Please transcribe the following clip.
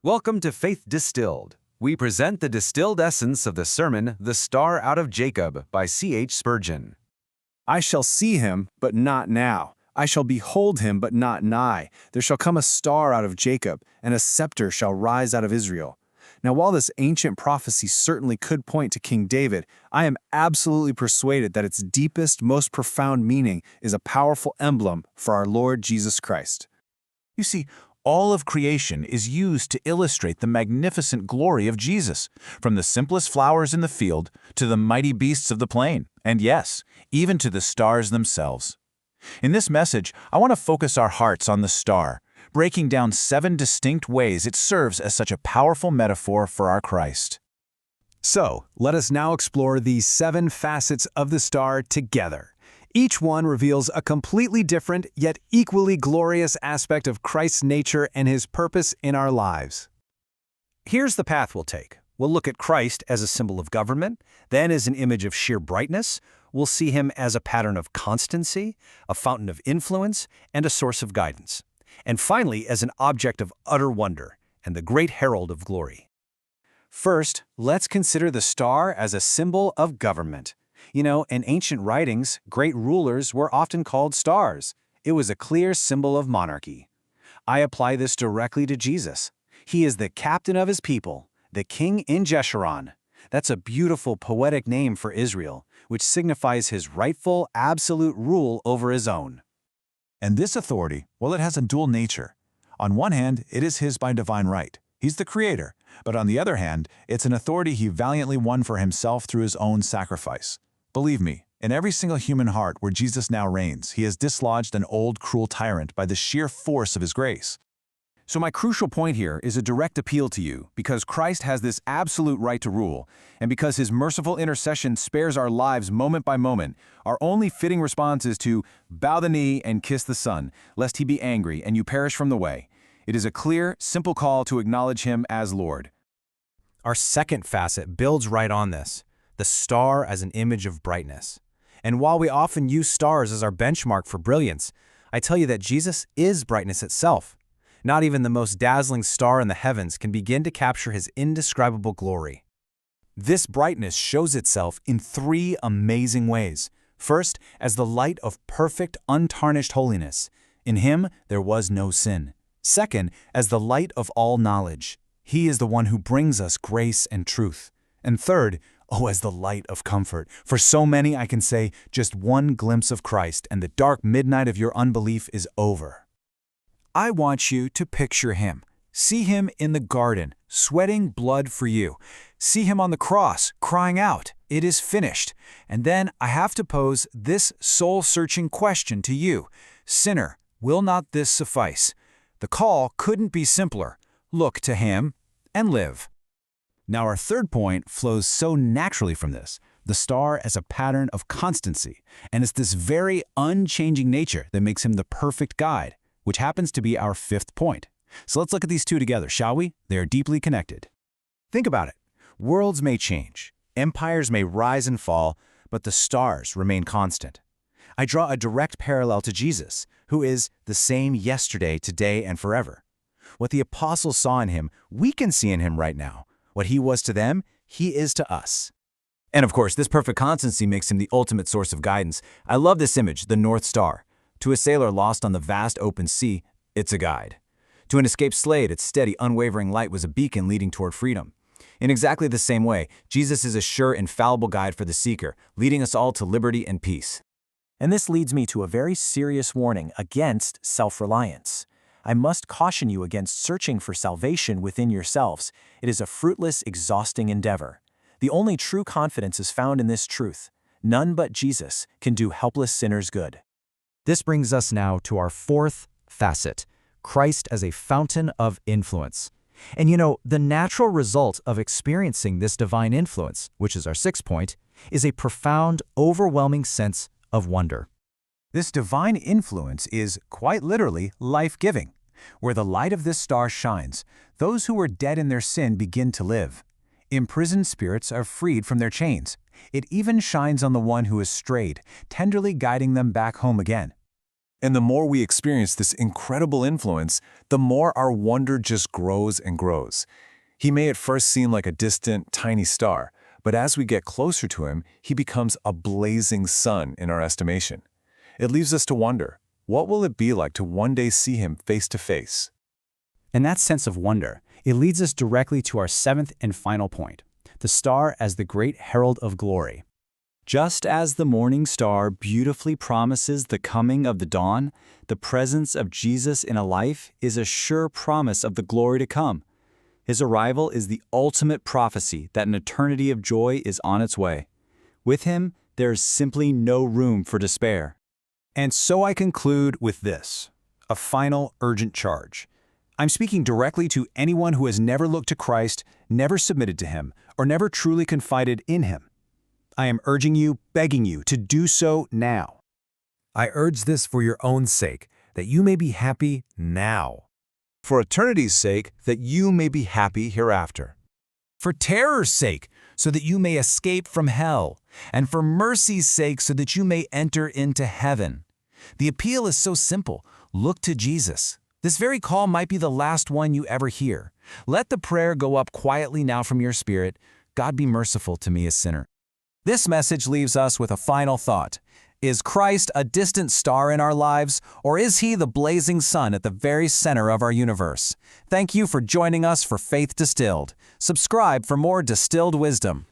Welcome to Faith Distilled. We present the distilled essence of the sermon, The Star Out of Jacob, by C.H. Spurgeon. I shall see him, but not now. I shall behold him, but not nigh. There shall come a star out of Jacob, and a scepter shall rise out of Israel. Now, while this ancient prophecy certainly could point to King David, I am absolutely persuaded that its deepest, most profound meaning is a powerful emblem for our Lord Jesus Christ. You see, all of creation is used to illustrate the magnificent glory of Jesus, from the simplest flowers in the field to the mighty beasts of the plain, and yes, even to the stars themselves. In this message, I want to focus our hearts on the star, breaking down 7 distinct ways it serves as such a powerful metaphor for our Christ. So, let us now explore these 7 facets of the star together. Each one reveals a completely different yet equally glorious aspect of Christ's nature and his purpose in our lives. Here's the path we'll take. We'll look at Christ as a symbol of government, then as an image of sheer brightness. We'll see him as a pattern of constancy, a fountain of influence, and a source of guidance. And finally, as an object of utter wonder and the great herald of glory. First, let's consider the star as a symbol of government. You know, in ancient writings, great rulers were often called stars. It was a clear symbol of monarchy. I apply this directly to Jesus. He is the captain of his people, the king in Jeshurun. That's a beautiful poetic name for Israel, which signifies his rightful, absolute rule over his own. And this authority, well, it has a dual nature. On one hand, it is his by divine right. He's the creator. But on the other hand, it's an authority he valiantly won for himself through his own sacrifice. Believe me, in every single human heart where Jesus now reigns, he has dislodged an old, cruel tyrant by the sheer force of his grace. So my crucial point here is a direct appeal to you, because Christ has this absolute right to rule, and because his merciful intercession spares our lives moment by moment, our only fitting response is to bow the knee and kiss the Son, lest he be angry and you perish from the way. It is a clear, simple call to acknowledge him as Lord. Our second facet builds right on this, the star as an image of brightness. And while we often use stars as our benchmark for brilliance, I tell you that Jesus is brightness itself. Not even the most dazzling star in the heavens can begin to capture his indescribable glory. This brightness shows itself in 3 amazing ways. First, as the light of perfect, untarnished holiness. In him there was no sin. Second, as the light of all knowledge. He is the one who brings us grace and truth. And third, as the light of comfort. For so many, I can say, just one glimpse of Christ and the dark midnight of your unbelief is over. I want you to picture him. See him in the garden, sweating blood for you. See him on the cross, crying out, "It is finished." And then I have to pose this soul-searching question to you. Sinner, will not this suffice? The call couldn't be simpler. Look to him and live. Now our third point flows so naturally from this, the star as a pattern of constancy, and it's this very unchanging nature that makes him the perfect guide, which happens to be our 5th point. So let's look at these 2 together, shall we? They are deeply connected. Think about it. Worlds may change, empires may rise and fall, but the stars remain constant. I draw a direct parallel to Jesus, who is the same yesterday, today, and forever. What the apostles saw in him, we can see in him right now. What he was to them, he is to us. And of course, this perfect constancy makes him the ultimate source of guidance. I love this image, the North Star. To a sailor lost on the vast open sea, it's a guide. To an escaped slave, its steady, unwavering light was a beacon leading toward freedom. In exactly the same way, Jesus is a sure, infallible guide for the seeker, leading us all to liberty and peace. And this leads me to a very serious warning against self-reliance. I must caution you against searching for salvation within yourselves. It is a fruitless, exhausting endeavor. The only true confidence is found in this truth. None but Jesus can do helpless sinners good. This brings us now to our 4th facet, Christ as a fountain of influence. And you know, the natural result of experiencing this divine influence, which is our 6th point, is a profound, overwhelming sense of wonder. This divine influence is, quite literally, life-giving. Where the light of this star shines, those who were dead in their sin begin to live. Imprisoned spirits are freed from their chains. It even shines on the one who has strayed, tenderly guiding them back home again. And the more we experience this incredible influence, the more our wonder just grows and grows. He may at first seem like a distant, tiny star, but as we get closer to him, he becomes a blazing sun in our estimation. It leaves us to wonder, what will it be like to one day see him face to face? And that sense of wonder, it leads us directly to our seventh and final point, the star as the great herald of glory. Just as the morning star beautifully promises the coming of the dawn, the presence of Jesus in a life is a sure promise of the glory to come. His arrival is the ultimate prophecy that an eternity of joy is on its way. With him, there is simply no room for despair. And so I conclude with this, a final urgent charge. I'm speaking directly to anyone who has never looked to Christ, never submitted to him, or never truly confided in him. I am urging you, begging you to do so now. I urge this for your own sake, that you may be happy now. For eternity's sake, that you may be happy hereafter. For terror's sake, so that you may escape from hell, and for mercy's sake, so that you may enter into heaven. The appeal is so simple. Look to Jesus. This very call might be the last one you ever hear. Let the prayer go up quietly now from your spirit. God be merciful to me, a sinner. This message leaves us with a final thought. Is Christ a distant star in our lives, or is he the blazing sun at the very center of our universe? Thank you for joining us for Faith Distilled. Subscribe for more distilled wisdom.